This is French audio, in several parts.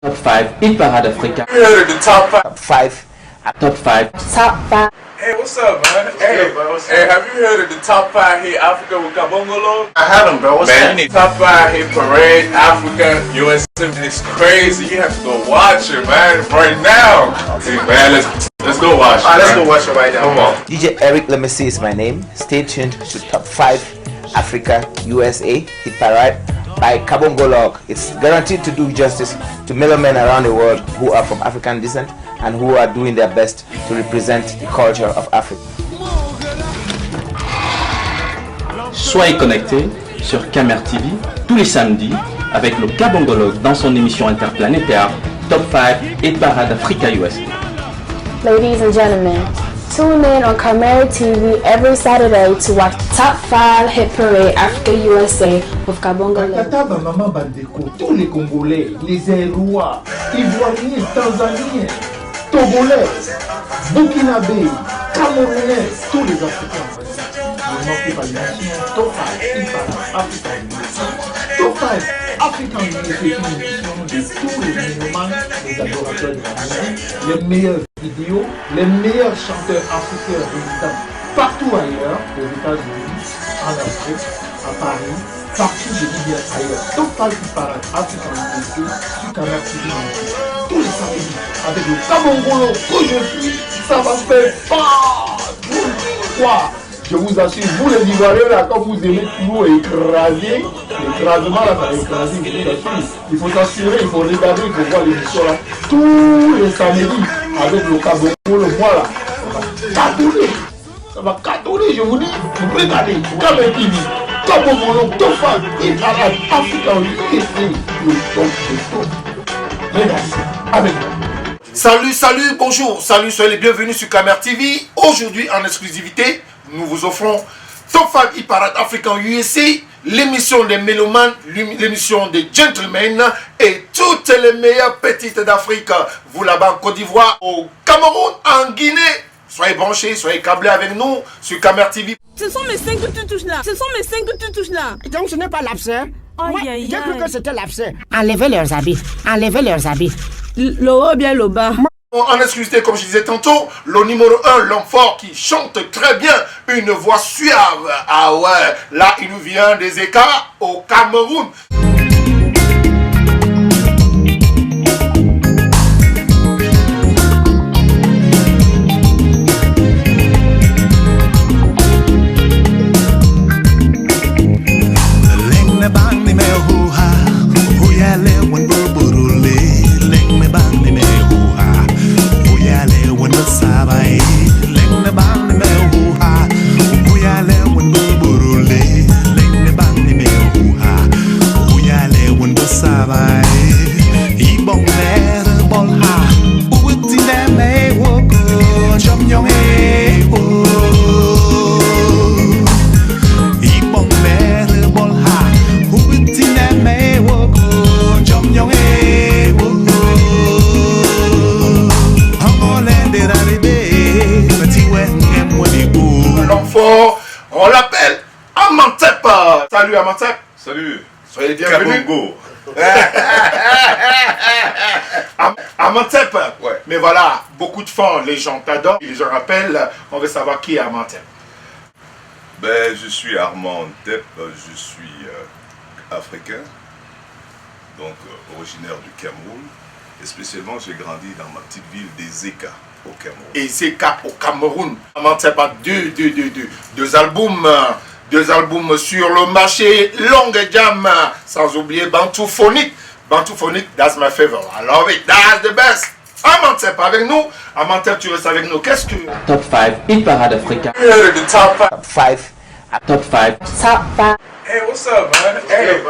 Top 5 Hit Parade Africa. You heard of the top 5? Top 5. Top 5. Top 5. Hey, what's up, man? Hey, have you heard of the top 5 Hit Africa with Kabongolo? I haven't, bro. What's Man, that? you need top 5 Hit Parade Africa USA. It's crazy. You have to go watch it, man, right now. See, man, let's go watch it. Let's go watch it right now. Come on. DJ Eric Lemessy is my name. Stay tuned to Top 5 Africa USA Hit Parade by Kabongolo. It's guaranteed to do justice to middlemen around the world who are from African descent and who are doing their best to represent the culture of Africa. Soyez connectés sur Kamer TV tous les samedis avec le Kabongologue dans son émission interplanétaire Top 5 Hit Parade Africa USA. Ladies and gentlemen, tune in on Kamer TV every Saturday to watch Top 5 Hit Parade Africa USA with Kabongolo. Tata, maman, Bandeko, tous les Congolais, les Aérois, Ivoiriens, Tanzaniens, Togolais, Burkinabés, Camerounais, tous les Africains. Ne manquez pas l'émission Top 5 Hit Parade Africa USA. Top 5 African Unity est une émission de tous les mélomanes, les adorateurs de la musique, les meilleures vidéos, les meilleurs chanteurs africains résidant partout ailleurs, aux États-Unis, en Afrique, à Paris, partout je dis bien ailleurs. Top 5 Hit Parade Africa Unity sur Kamer TV tous les samedis avec le Kabongolo que je suis, ça va faire pas quoi. Je vous assure, vous les Ivoiriens là, quand vous aimez toujours écraser, l'écrasement là, ça va écraser, je vous assure. Il faut s'assurer, il faut regarder, il faut voir l'émission là, tous les samedis, avec le Kabongolo, moi là, ça va cartonner, je vous dis, vous regardez, Kamer TV, Kabongolo, Top 5 Hit Parade Africa USA, le top. Regardez, avec moi. Salut, bonjour, soyez les bienvenus sur Kamer TV. Aujourd'hui, en exclusivité, nous vous offrons Top 5 Hit Parade African USA, l'émission des mélomanes, l'émission des gentlemen et toutes les meilleures petites d'Afrique. Vous là-bas en Côte d'Ivoire, au Cameroun, en Guinée. Soyez branchés, soyez câblés avec nous sur Kamer TV. Ce sont mes 5 touches là. Donc ce n'est pas l'abcès. J'ai cru que c'était l'abcès. Enlevez leurs habits. Le haut bien le bas. En exclusivité, comme je disais tantôt, le numéro 1, l'homme fort qui chante très bien, une voix suave. Ah ouais, là il nous vient des écarts au Cameroun. On l'appelle Amantep. Salut Amantep. Salut. Soyez les bienvenus. Kabongo. Amantep. Ouais. Mais voilà, beaucoup de fans, les gens t'adorent. Et je rappelle, on veut savoir qui est Amantep. Ben, je suis Armand Tep, je suis africain, donc originaire du Cameroun. Et spécialement, j'ai grandi dans ma petite ville des Eka au Cameroun. Et Zeka au Cameroun. Amantep a deux albums sur le marché, Longue Jam, sans oublier Bantuphonic. Bantuphonic, that's my favorite. I love it, that's the best. Amantep avec nous. Amantep, tu restes avec nous. Qu'est-ce que... Top 5 Hit Parade Africa. You heard of the top 5? Top 5. Top 5. Top 5. Hey, what's up, man? Hey,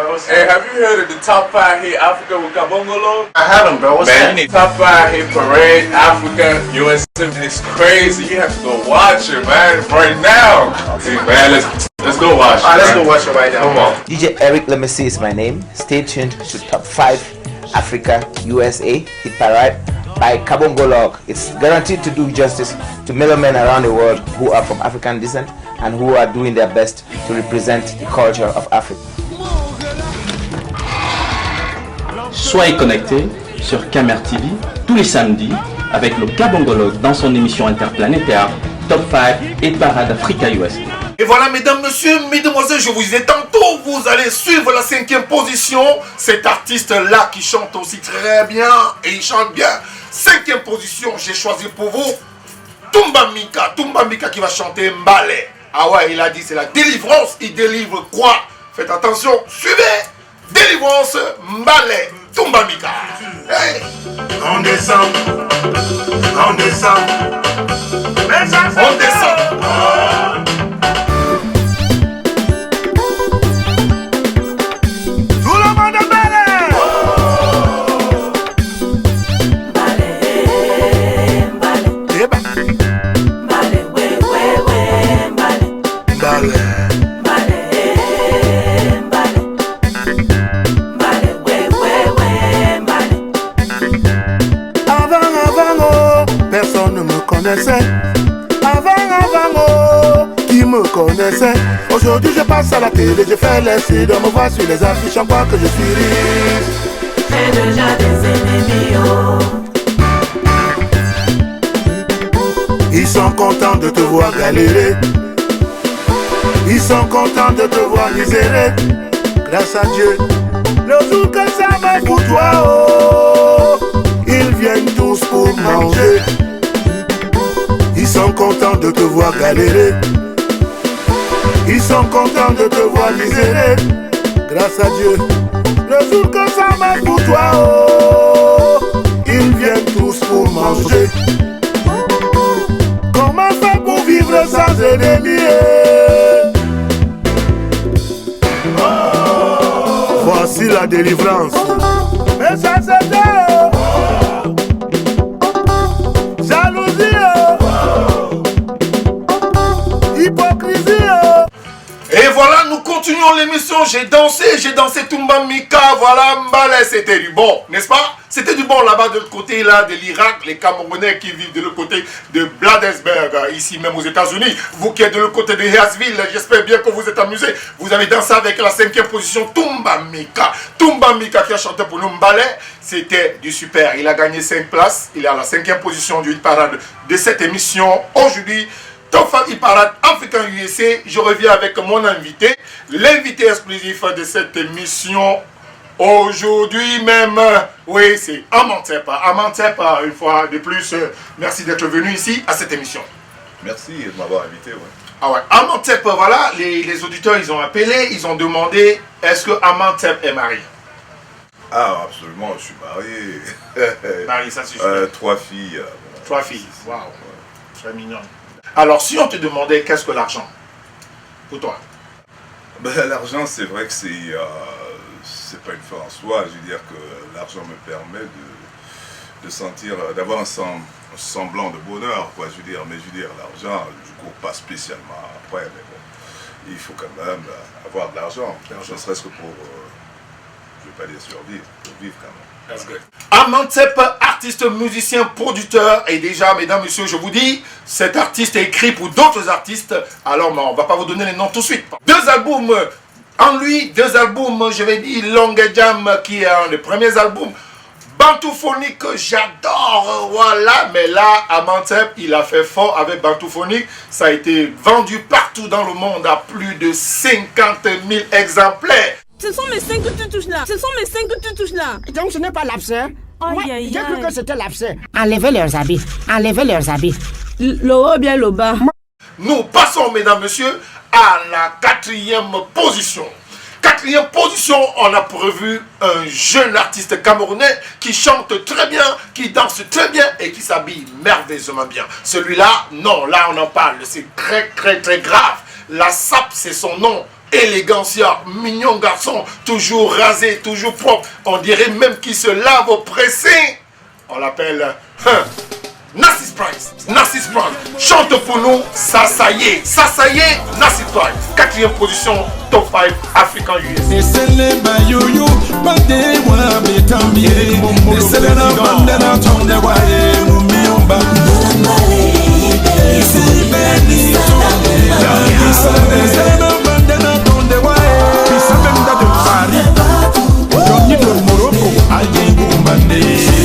have you heard of the top 5 Hit Africa with Kabongolo? I haven't, bro. What's Man, that? you need top 5 Hit Parade Africa USA. It's crazy. You have to go watch it, man, right now. See, man, let's go watch it. Let's go watch it right now. Come on. DJ Eric Lemessy is my name. Stay tuned to Top 5 Africa USA Hit Parade by Kabongolo. It's guaranteed to do justice to middlemen around the world who are from African descent and who are doing their best to represent the culture of Africa. Soyez connectés sur Camer TV tous les samedis avec le Kabongologue dans son émission interplanétaire Top 5 et Parade Africa USA. Et voilà, mesdames, messieurs, mesdemoiselles, je vous disais tantôt, vous allez suivre la 5e position. Cet artiste-là qui chante aussi très bien, et il chante bien. 5e position, j'ai choisi pour vous Toumba Mika. Toumba Mika qui va chanter Mbale. Ah ouais, il a dit c'est la délivrance. Il délivre quoi? Faites attention, suivez. Délivrance Mbale. Toumba Mika. Hey. On descend. On descend. On descend. Personne ne me connaissait. Avant, qui me connaissait. Aujourd'hui je passe à la télé, je fais l'essai de me voir sur les affiches, on croit que je suis riche. J'ai déjà des ennemis, oh. Ils sont contents de te voir galérer. Ils sont contents de te voir misérer. Grâce à Dieu, le jour que ça va pour toi, oh, ils viennent tous pour manger. Ils sont contents de te voir galérer. Ils sont contents de te voir misérer. Grâce à Dieu, le jour que ça marche pour toi, oh, ils viennent tous pour manger. Comment faire pour vivre sans ennemis? Voici la délivrance. Mais ça c'est jalousie, hypocrisie. Et voilà, nous continuons l'émission. J'ai dansé Toumba Mika. Voilà, Mbale, c'était du bon, n'est-ce pas? C'était du bon là-bas de l'autre côté là, de l'Irak, les Camerounais qui vivent de l'autre côté de Bladensberg, ici même aux États-Unis. Vous qui êtes de l'autre côté de Hayesville, j'espère bien que vous êtes amusés. Vous avez dansé avec la 5e position, Toumba Mika. Toumba Mika qui a chanté pour nous Mbale, c'était du super. Il a gagné 5 places. Il est à la 5e position du hit parade de cette émission. Aujourd'hui, Top 5 Hit Parade African USA. Je reviens avec mon invité, l'invité exclusif de cette émission. Aujourd'hui même, oui, c'est Amantep. Amantep, une fois de plus, merci d'être venu ici à cette émission. Merci de m'avoir invité. Ouais. Ah ouais, Amantep, voilà, les auditeurs, ils ont appelé, ils ont demandé, est-ce que Amantep est marié? Ah, absolument, je suis marié. Marié, ça suffit. 3 filles. 3 filles, waouh, très mignon. Alors, si on te demandait, qu'est-ce que l'argent pour toi? Ben, l'argent, c'est vrai que c'est pas une fin en soi. Je veux dire que l'argent me permet de sentir, d'avoir un semblant de bonheur, quoi. Je veux dire, mais je veux dire, l'argent, je ne cours pas spécialement après, mais bon, il faut quand même avoir de l'argent, ne serait-ce que pour, je ne vais pas dire survivre, pour vivre quand même. Amantep, artiste, musicien, producteur, et déjà, mesdames, messieurs, je vous dis, cet artiste est écrit pour d'autres artistes, alors on ne va pas vous donner les noms tout de suite. 2 albums en lui, 2 albums, je vais dire, Long Jam, qui est un des premiers albums, Bantouphonique, j'adore, voilà, mais là, Amantep, il a fait fort avec Bantouphonique, ça a été vendu partout dans le monde à plus de 50 000 exemplaires. Ce sont mes 5 que tu touches là. Ce sont mes 5 que tu touches là. Donc ce n'est pas l'abcès. Aïe, aïe, J'ai cru aïe. que c'était l'abcès. Enlevez leurs habits. Enlevez leurs habits. Le haut bien le bas. Nous passons, mesdames, messieurs, à la 4e position. 4e position, on a prévu un jeune artiste camerounais qui chante très bien, qui danse très bien et qui s'habille merveilleusement bien. Celui-là, non, là on en parle, c'est très très très grave. La SAP, c'est son nom. Élégancia, mignon garçon, toujours rasé, toujours propre. On dirait même qu'il se lave au pressing. On l'appelle Narcisse Price. Narcisse Price chante pour nous Sasaye. Sasaye, Narcisse Price. 4e position, Top 5 African USA. Johnny de Morocco, Algé Boumbandé.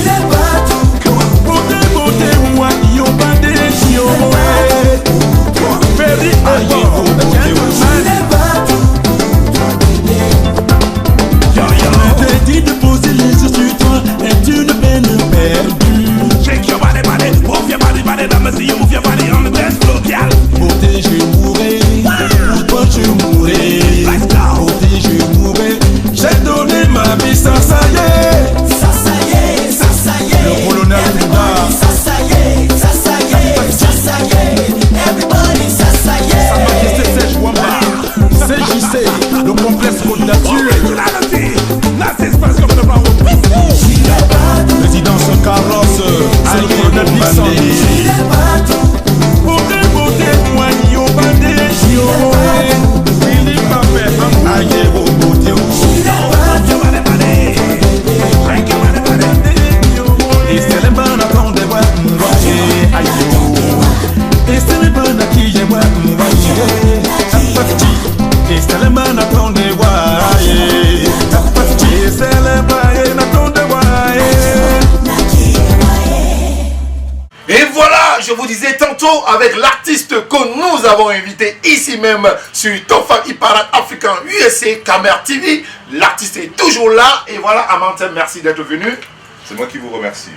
je vous disais tantôt avec l'artiste que nous avons invité ici même sur Top 5 Hit Parade African USA, Camer TV. L'artiste est toujours là. Et voilà, Amantep, merci d'être venu. C'est moi qui vous remercie.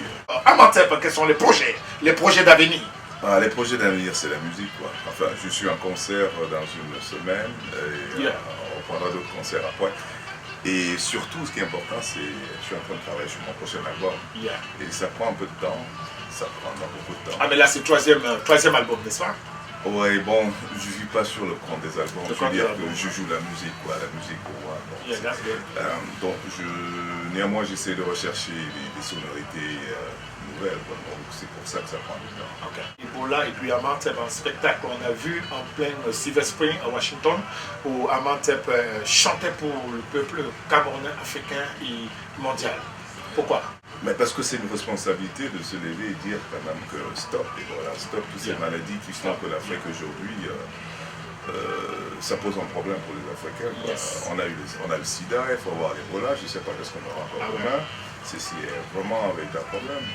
Amantep, quels sont les projets d'avenir? Les projets d'avenir, c'est la musique, quoi. Enfin, je suis en concert dans une semaine et on prendra d'autres concerts après. Et surtout, ce qui est important, c'est que je suis en train de travailler sur mon prochain album. Et ça prend un peu de temps. Ça prendra beaucoup de temps. Ah, mais là, c'est le troisième album, n'est-ce pas? Ouais, bon, je ne vis pas sur le compte des albums. Je veux dire que je joue la musique, quoi, la musique pour moi. Donc, néanmoins, j'essaie de rechercher des sonorités nouvelles. Quoi. Donc, c'est pour ça que ça prend du temps. Ebola et puis Amantep, un spectacle qu'on a vu en plein Silver Spring à Washington, où Amantep chantait pour le peuple camerounais, africain et mondial. Pourquoi? Mais parce que c'est une responsabilité de se lever et dire quand même que stop, et voilà, stop toutes ces maladies qui font que l'Afrique aujourd'hui, ça pose un problème pour les Africains. On a le sida, il faut avoir l'Ebola, je ne sais pas qu'est-ce qu'on aura encore demain. C'est vraiment un véritable problème.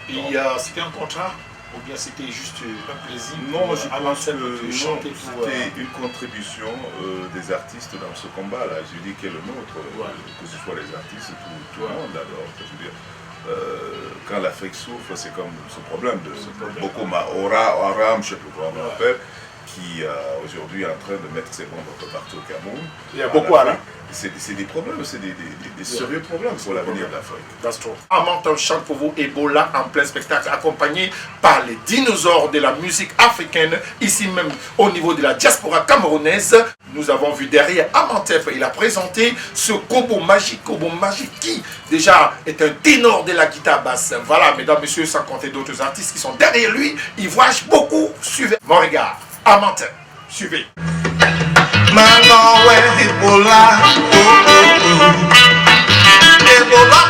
Et c'était un contrat ou bien c'était juste un plaisir? Non, je pense que chanter c'était une contribution des artistes dans ce combat-là. Je dis qu'est le nôtre, que ce soit les artistes, tout le monde d'abord. Je veux dire, quand l'Afrique souffre, c'est comme ce problème de Boko Haram, je ne sais plus comment on l'appelle, qui aujourd'hui est en train de mettre ses bombes un peu partout au Cameroun. Il y a Boko Haram. C'est des problèmes, c'est des sérieux problèmes pour l'avenir de l'Afrique. That's true. Amantep chante pour vous Ebola en plein spectacle, accompagné par les dinosaures de la musique africaine, ici même au niveau de la diaspora camerounaise. Nous avons vu derrière Amantep, il a présenté ce Kobo magique qui déjà est un ténor de la guitare basse. Voilà, mesdames, messieurs, sans compter d'autres artistes qui sont derrière lui, ils voyagent beaucoup. Suivez mon regard. Amantep, suivez. Mango Ebola, Ebola,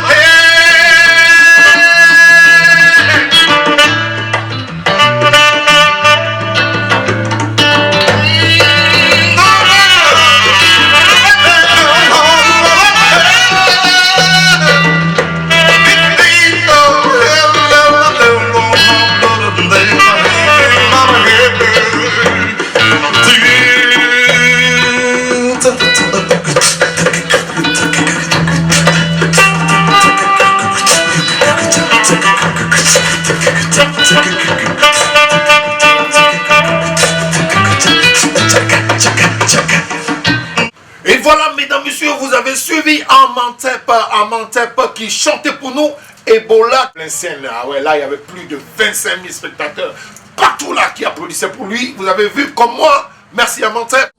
Et voilà, mesdames, messieurs, vous avez suivi Amantep qui chantait pour nous Ebola. Plein scène, ah ouais, là, il y avait plus de 25 000 spectateurs partout là qui applaudissaient pour lui. Vous avez vu comme moi. Merci Amantep.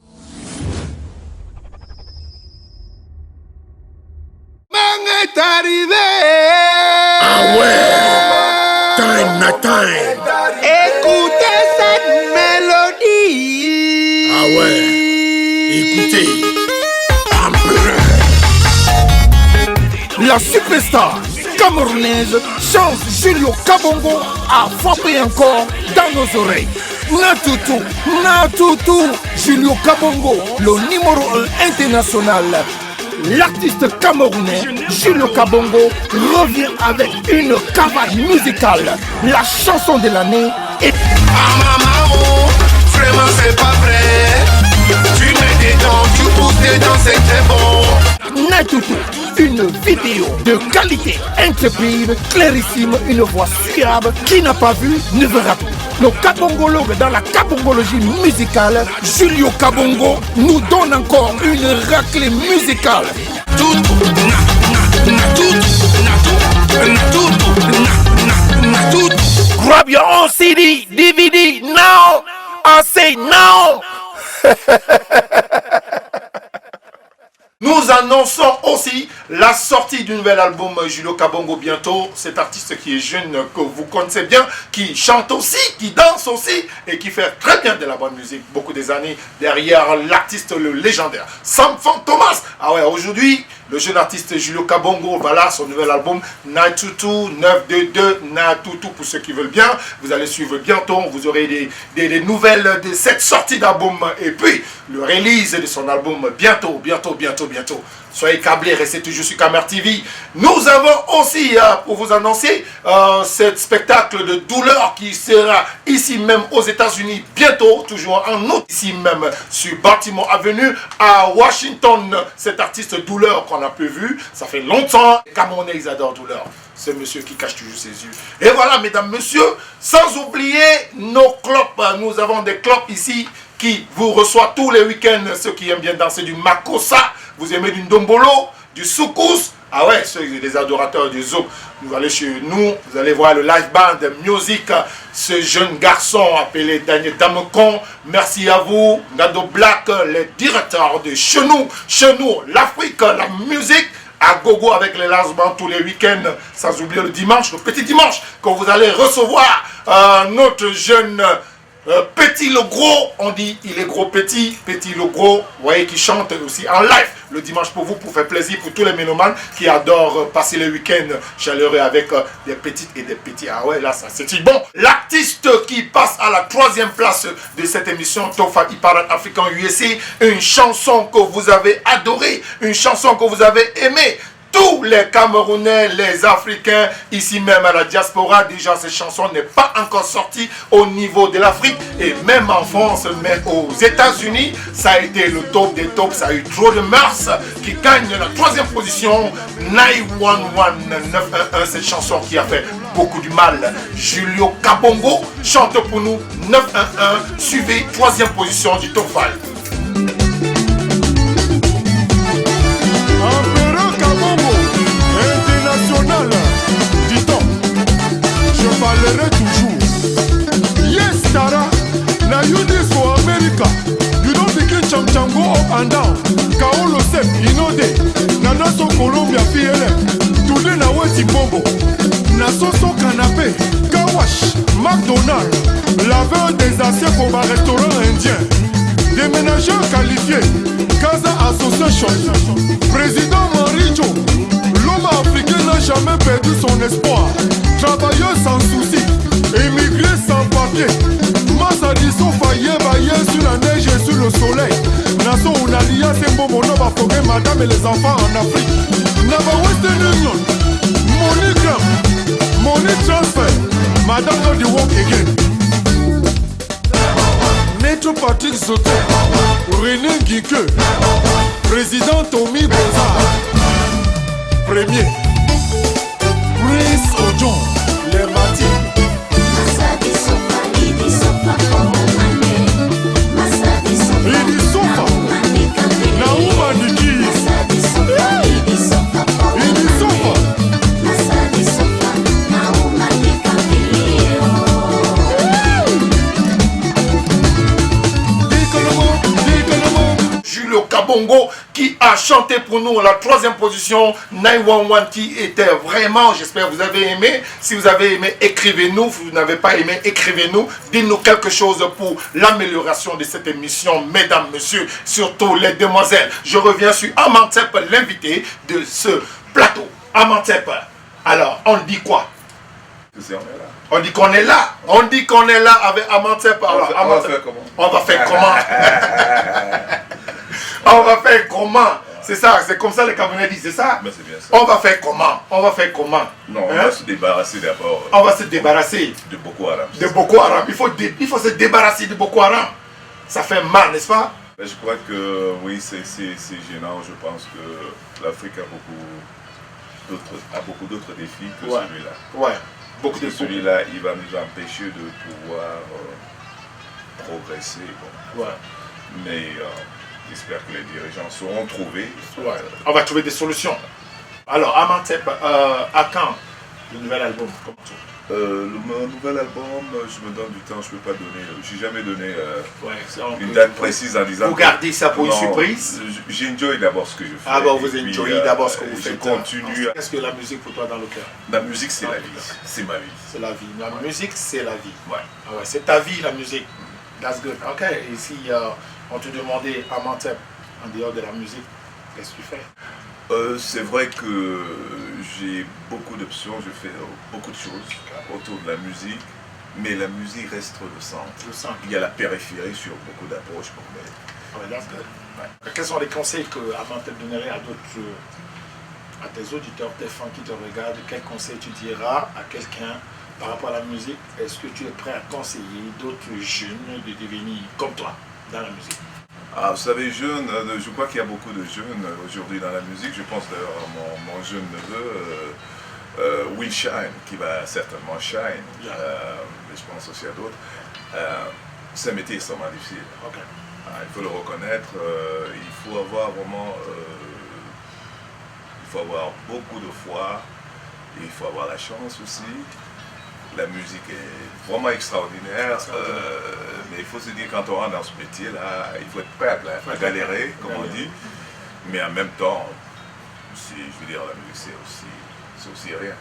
est arrivé. Ah ouais, time. Écoutez cette mélodie. Ah ouais, écoutez. La superstar camerounaise chante Julio Kabongo a frappé encore dans nos oreilles. Natutu, Julio Kabongo, le numéro 1 international. L'artiste camerounais Julio Kabongo revient avec une cavale musicale. La chanson de l'année est... Ah maman, vraiment c'est pas vrai. Tu mets des dents, tu pousses des dents, c'est très bon. Natutu, une vidéo de qualité intrépide, clairissime, une voix suave. Qui n'a pas vu ne verra plus. Le kabongologue dans la kabongologie musicale, Julio Kabongo, nous donne encore une raclée musicale. Grab your own CD, DVD, now! I say now! Nous annonçons aussi la sortie du nouvel album Julio Kabongo bientôt. Cet artiste qui est jeune, que vous connaissez bien, qui chante aussi, qui danse aussi et qui fait très bien de la bonne musique. Beaucoup des années derrière l'artiste le légendaire Sam Thomas. Ah ouais, aujourd'hui, le jeune artiste Julio Kabongo, voilà son nouvel album Natutu 922 Natutu pour ceux qui veulent bien. Vous allez suivre bientôt, vous aurez des nouvelles de cette sortie d'album et puis le release de son album bientôt. Soyez câblés, restez toujours sur Camer TV. Nous avons aussi, pour vous annoncer, ce spectacle de douleur qui sera ici même aux États-Unis bientôt, toujours en août, ici même sur Baltimore Avenue à Washington. Cet artiste douleur qu'on a peu vu, ça fait longtemps. Les Camerounais, ils adorent douleur. Ce monsieur qui cache toujours ses yeux. Et voilà, mesdames, messieurs, sans oublier nos clubs. Nous avons des clubs ici qui vous reçoivent tous les week-ends. Ceux qui aiment bien danser du makossa, vous aimez du ndombolo, du soukous. Ah ouais, ceux des adorateurs du zouk. Vous allez chez nous, vous allez voir le live band music. Ce jeune garçon appelé Daniel Damekon. Merci à vous, Nado Black, les directeurs de Chenou, l'Afrique, la musique. À gogo avec les lancements tous les week-ends, sans oublier le dimanche, le petit dimanche, quand vous allez recevoir notre jeune Petit le Gros. On dit il est gros Petit le Gros, vous voyez, qui chante aussi en live le dimanche pour vous, pour faire plaisir pour tous les mélomanes qui adorent passer le week-end chaleureux avec des petites et des petits. Ah ouais, là ça c'est bon. L'artiste qui passe à la 3e place de cette émission Top 5 Hit Parade African USA, une chanson que vous avez adorée, une chanson que vous avez aimée. Tous les Camerounais, les Africains, ici même à la diaspora, déjà cette chanson n'est pas encore sortie au niveau de l'Afrique et même en France, mais aux États-Unis, ça a été le top des tops. Ça a eu trop de mœurs qui gagne la 3e position. 911 911, cette chanson qui a fait beaucoup du mal. Julio Kabongo chante pour nous 911. Suivez 3e position du top 5. International, dis-donc, je parlerai toujours. Yes, Tara, now you this for America. You don't begin cham go up and down. Kaolo Sep, Inode, Nanaso Colombia, PLM. Today na weti Bobo. Nasoso Canapé, Kawash, McDonald's. Laveur des assiettes pour un restaurant indien. Déménageur qualifié, Casa Association. Président Maricho. L'homme africain n'a jamais perdu son espoir. Travailleur sans souci, émigré sans papier. Massadiso faillé, baillé sur la neige et sur le soleil. Naso Unalia, c'est bon, on va former madame et les enfants en Afrique. Nava Western Union, MoneyGram, Money Transfer, madame not the work again. Maître Patrick Soto, René Guique, président Tommy Bozard. Premier, Prince Ojon, les Mati. Idi Sofa, Naouma Niki. Idi Sofa. Julio Kabongo qui a chanté pour nous la 3e position, 911, qui était vraiment, j'espère que vous avez aimé. Si vous avez aimé, écrivez-nous. Si vous n'avez pas aimé, écrivez-nous. Dites-nous quelque chose pour l'amélioration de cette émission, mesdames, messieurs, surtout les demoiselles. Je reviens sur Amantep, l'invité de ce plateau. Amantep, alors, on dit quoi? On dit qu'on est là. On dit qu'on est là avec Amantep. Alors, on va faire comment? On va faire comment? On va faire comment? C'est ça, c'est comme ça les Camerounais disent, c'est ça? Mais c'est bien ça. On va faire comment? On va faire comment? Non, on va se débarrasser d'abord. On va se débarrasser de Boko Haram. De Boko Haram. Il faut se débarrasser de Boko Haram. Ça fait mal, n'est-ce pas? Je crois que oui, c'est gênant. Je pense que l'Afrique a beaucoup d'autres défis que celui-là. Ouais. Beaucoup de celui-là, il va nous empêcher de pouvoir progresser. Bon. Ouais. Mais j'espère que les dirigeants sauront trouver. Ouais. On va trouver des solutions. Alors, Amantep, à quand le nouvel album? Le nouvel album, je me donne du temps, je ne peux pas donner. Je n'ai jamais donné une date précise en disant. Vous gardez ça pour une surprise? J'enjoy d'abord ce que je fais. Ah bon, vous enjoyez d'abord ce que vous faites. Je continue. Qu'est-ce que la musique pour toi dans le cœur? La musique, c'est la vie. C'est ma vie. C'est la vie. La musique, c'est la vie. Ouais. Ah ouais, c'est ta vie, la musique. That's good. Ok. Et si on te demandait, Amantep, en dehors de la musique, qu'est-ce que tu fais? C'est vrai que j'ai beaucoup d'options, je fais beaucoup de choses autour de la musique, mais la musique reste le centre. Il y a la périphérie sur beaucoup d'approches. Ouais, that's good. Quels sont les conseils que Armantep donnerait à tes auditeurs, tes fans qui te regardent? Quels conseils tu diras à quelqu'un par rapport à la musique? Est-ce que tu es prêt à conseiller d'autres jeunes de devenir comme toi dans la musique? Ah, vous savez, jeunes, je crois qu'il y a beaucoup de jeunes aujourd'hui dans la musique. Je pense d'ailleurs à mon jeune neveu, Will Shine, qui va certainement shine. Mais je pense aussi à d'autres. C'est un métier extrêmement difficile. Okay. Il faut le reconnaître. Il faut avoir vraiment... il faut avoir beaucoup de foi. Et il faut avoir la chance aussi. La musique est vraiment extraordinaire, mais il faut se dire, quand on rentre dans ce métier-là, il faut être prêt à galérer, comme on dit, mais en même temps, je veux dire, la musique c'est aussi rien.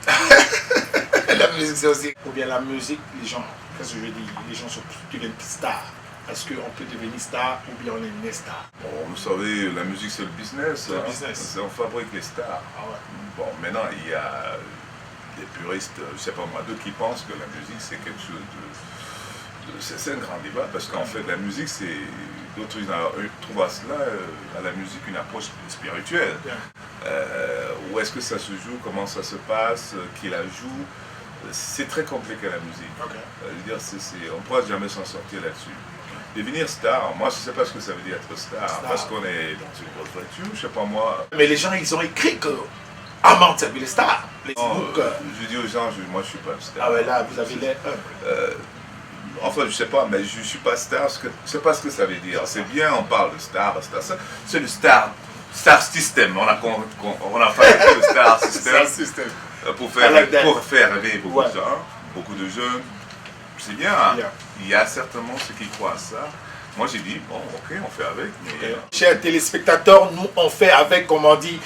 La musique c'est aussi... Ou bien la musique, les gens, qu'est-ce que je veux dire, les gens deviennent stars. Est-ce qu'on peut devenir star ou bien on est né star? Bon, vous savez, la musique c'est le business. C'est le business. On fabrique les stars. Ah ouais. Bon, maintenant, il y a des puristes, je ne sais pas moi, d'autres qui pensent que la musique c'est quelque chose c'est un grand débat, parce qu'en fait la musique c'est, d'autres trouvent à cela, à la musique, une approche spirituelle. Où est-ce que ça se joue, comment ça se passe, qui la joue, c'est très compliqué la musique. Je veux dire, on ne pourra jamais s'en sortir là-dessus. Devenir star, moi je ne sais pas ce que ça veut dire être star. Parce qu'on est dans une grosse voiture, je ne sais pas moi. Mais les gens ils ont écrit que Armantep il est star. Je dis aux gens, moi je suis pas un star. Ah ouais, là vous avez l'air enfin je sais pas, mais je suis pas star, parce que je sais pas ce que ça veut dire. C'est bien, on parle de star, c'est le star system. On a fabriqué le star system pour faire rêver beaucoup de gens, beaucoup de jeunes. C'est bien, il y a certainement ceux qui croient à ça. Moi j'ai dit, bon ok, on fait avec. Mais... Chers téléspectateurs, nous on fait avec, comme on dit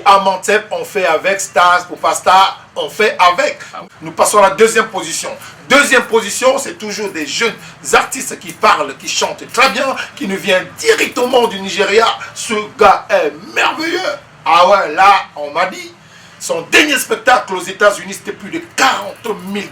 Armantep, on fait avec, stars pour pas star, on fait avec. Nous passons à la deuxième position. Deuxième position, c'est toujours des jeunes artistes qui parlent, qui chantent très bien, qui nous viennent directement du Nigeria. Ce gars est merveilleux. Ah ouais, là on m'a dit, son dernier spectacle aux États-Unis, c'était plus de 40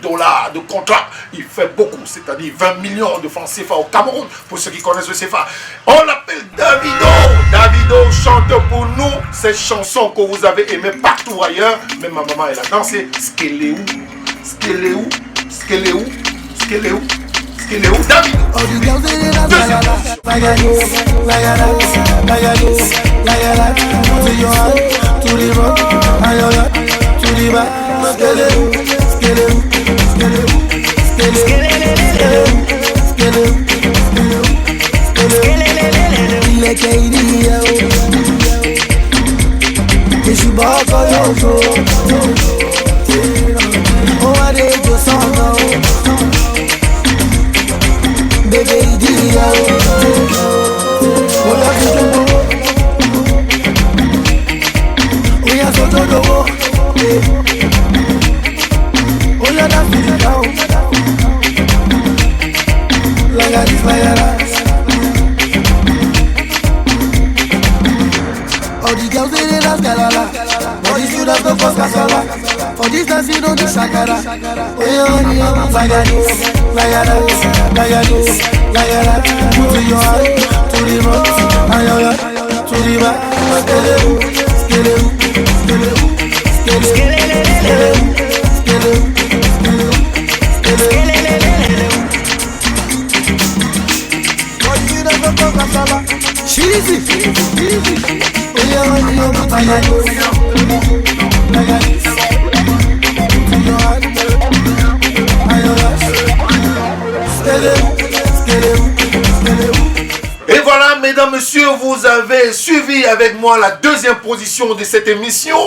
000 $ de contrat. Il fait beaucoup, c'est-à-dire 20 millions de francs CFA au Cameroun, pour ceux qui connaissent le CFA. On l'appelle Davido. Davido chante pour nous ces chansons que vous avez aimées partout ailleurs. Même ma maman, elle a dansé. Skeleu, Skeleu, Skeleu, Skeleu, Skeleu, Davido. Et voilà, mesdames, messieurs, vous avez suivi avec moi la deuxième position de cette émission.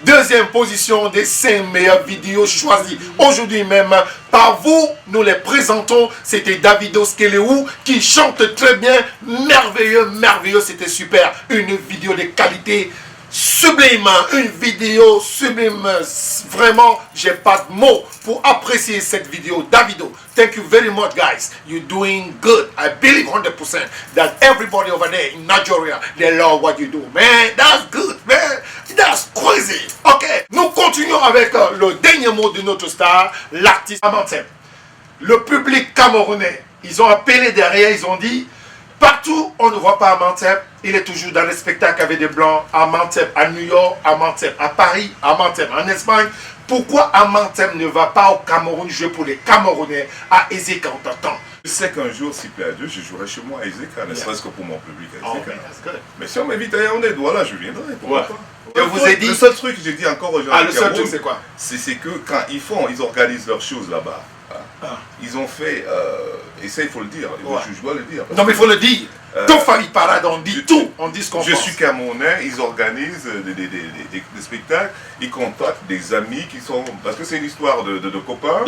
Deuxième position des 5 meilleures vidéos choisies aujourd'hui même par vous. Nous les présentons. C'était Davido Skeleu qui chante très bien. Merveilleux, merveilleux. C'était super. Une vidéo de qualité sublime. Une vidéo sublime. Vraiment, j'ai pas de mots pour apprécier cette vidéo. Davido, thank you very much, guys. You're doing good. I believe 100% that everybody over there in Nigeria, they love what you do. Man, that's good, man. That's crazy. Ok, nous continuons avec le dernier mot de notre star, l'artiste Armantep. Le public camerounais, ils ont appelé derrière, ils ont dit, Partout, on ne voit pas Amantep. Il est toujours dans les spectacles avec des Blancs. Amantep à New York, Amantep à Paris, Amantep en Espagne. Pourquoi Amantep ne va pas au Cameroun jouer pour les Camerounais à Ezeka en t'entend? Je sais qu'un jour, s'il plaît à Dieu, je jouerai chez moi à Ezeka, ne serait-ce que pour mon public à Ezeka. Mais si on m'invite à Yaoundé, voilà, je viendrai. Pourquoi pas? Je vous ai dit... Le seul truc que j'ai dit encore aux gens le seul truc, c'est quoi? C'est que quand ils organisent leurs choses là-bas. Ils ont fait, et ça il faut le dire, je dois le dire. Non mais il faut le dire. Top Five Hit Parade, on dit tout, on dit ce qu'on pense. Je suis Camerounais, ils organisent des spectacles, ils contactent des amis qui sont, parce que c'est une histoire de copains.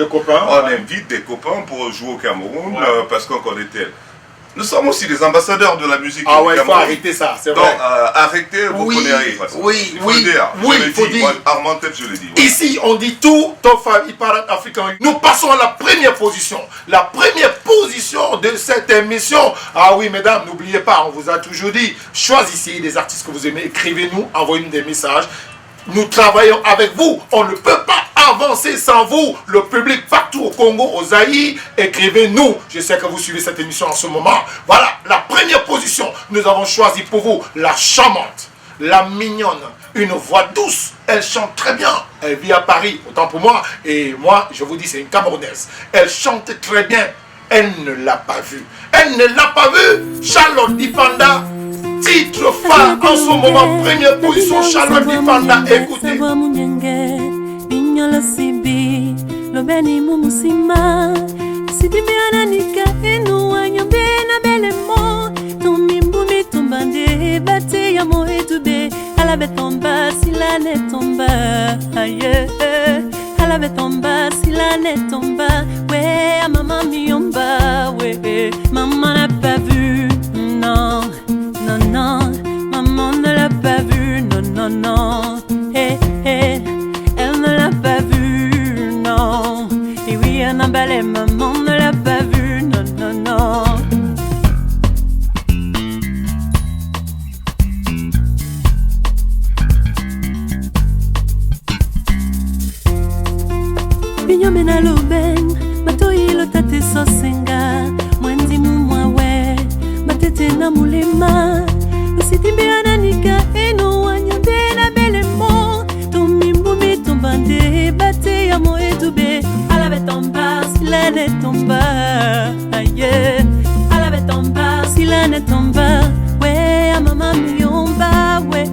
On invite des copains pour jouer au Cameroun, parce qu'on connaît tel. Nous sommes aussi des ambassadeurs de la musique. Ah ouais, il faut arrêter ça, c'est vrai. Donc, arrêtez vos conneries. Oui, il faut le dire. Il faut dire. Armand Tep, je le dis. Ici, on dit tout, Top Five Hit Parade Africain. Nous passons à la première position. La première position de cette émission. Ah oui, mesdames, n'oubliez pas, on vous a toujours dit, choisissez des artistes que vous aimez, écrivez-nous, envoyez-nous des messages. Nous travaillons avec vous. On ne peut pas avancer sans vous. Le public partout au Congo, au Zaïre, écrivez-nous. Je sais que vous suivez cette émission en ce moment. Voilà, la première position. Nous avons choisi pour vous la charmante, la mignonne, une voix douce. Elle chante très bien. Elle vit à Paris, autant pour moi. Et moi, je vous dis, c'est une Camerounaise. Elle chante très bien. Elle ne l'a pas vue. Elle ne l'a pas vue. Charlotte Dipanda. Titre phare en ce moment, première position, Charlotte Dipanda, écoutez. Maman n'a pas vu, non. Non, non, maman ne l'a pas vu, non, non, non, elle ne l'a pas vu, non, et oui, elle n'a balai, maman ne l'a pas vu, non, non, non. Binyomena loben, matoi lo tate sosenga, mwendi mumwawe, matete na mulema, usitimbe ananika eno wanyambe na belemo, tomimbu tombande bate ya moedube, alabe tomba sila ne tomba, aye, alabe tomba sila ne tomba, we a maman miyomba, we,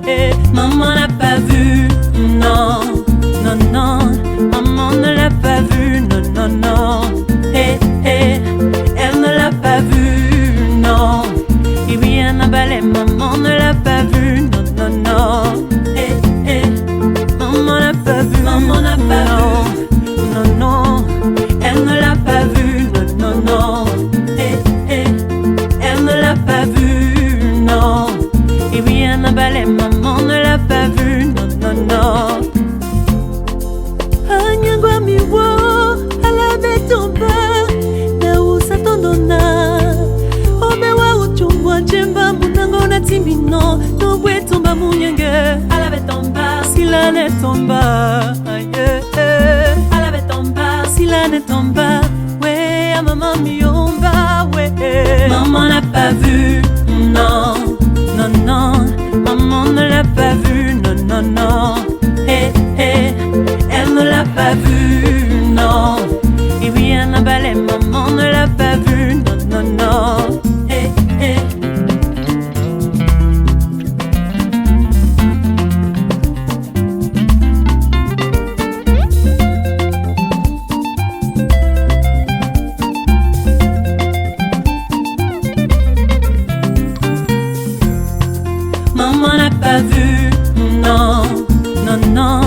maman n'a pas vu, non, non, non, maman ne l'a pas vu, non, non, non, elle ne l'a pas vu, non. Et oui, Anna Ballet, maman ne l'a pas vu, non, non, non. Maman n'a pas vu, maman n'a pas vu, non, non, elle ne l'a pas vu, non, non, non. Elle ne l'a pas vu, non. Et oui, Anna Ballet, maman ne l'a pas vu, non, non, non. Anyangwa miwo, alabe tomba, na usatondona. Obewa uchungwa jemba munango na timino, no bwe tomba munyenge. Alabe tomba, sila ne tomba, aye. Alabe tomba, sila ne tomba, we a maman miyomba, we. Maman n'a pas vu, non, non, non. Maman ne l'a pas vu, non, non, non. Elle ne l'a pas vu, non. Et oui, Anna Ballet, maman ne l'a pas vu, non, non, non. Maman n'a pas vu, non, non, non.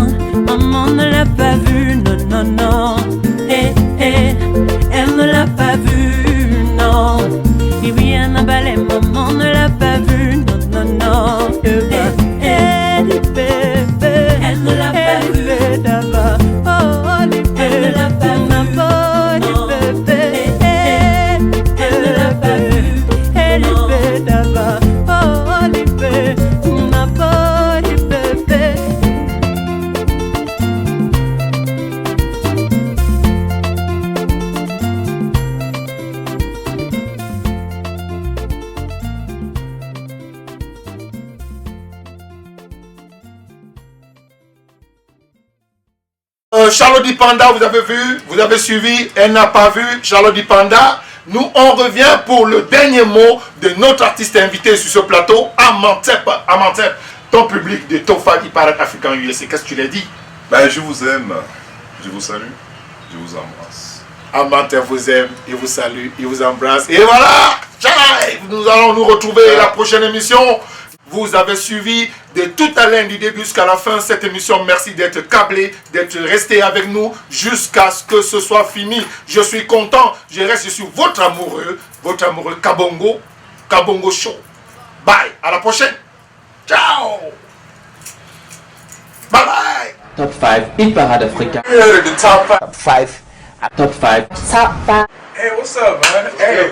Maman ne l'a pas vu, non, non, non. Charlotte Panda, vous avez suivi, elle n'a pas vu Charlotte Panda. Nous, on revient pour le dernier mot de notre artiste invité sur ce plateau, Amantep, ton public de Top 5 Hit Parade African USA. Qu'est-ce que tu l'as dit? Ben, je vous aime, je vous salue, je vous embrasse. Amantep vous aime, il vous salue, il vous embrasse. Et voilà, nous allons nous retrouver la prochaine émission. Vous avez suivi de tout à l'heure du début jusqu'à la fin cette émission. Merci d'être câblé, d'être resté avec nous jusqu'à ce que ce soit fini. Je suis content, je suis votre amoureux Kabongo Show. Bye, à la prochaine. Ciao. Bye bye. Top 5 Hit Parade Africa. Top 5. Top 5. Top 5. Hey, what's up, man? Hey,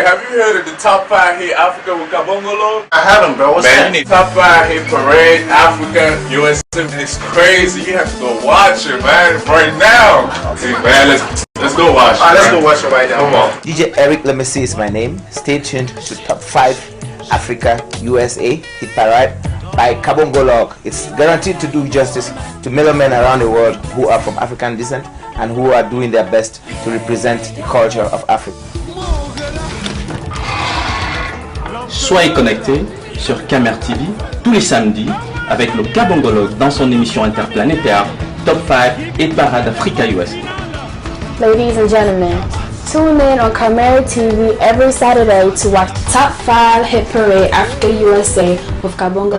have you heard of the Top 5 Hit Africa with Kabongolo? I haven't, bro. What's man, you need Top 5 Hit Parade Africa USA. It's crazy. You have to go watch it, man, right now. Okay, man, let's go watch it. Let's go watch it right now. Come on. DJ Eric Lemisi is my name. Stay tuned to Top 5 Africa USA Hit Parade by Kabongolog. It's guaranteed to do justice to middlemen around the world who are from African descent and who are doing their best to represent the culture of Africa. Soyez connectés sur Kamer TV tous les samedis avec le Kabongologue dans son émission interplanétaire Top 5 Hit Parade Africa USA. Ladies and gentlemen, tune in on Kamer TV every Saturday to watch Top 5 Hit Parade Africa USA with Kabongo.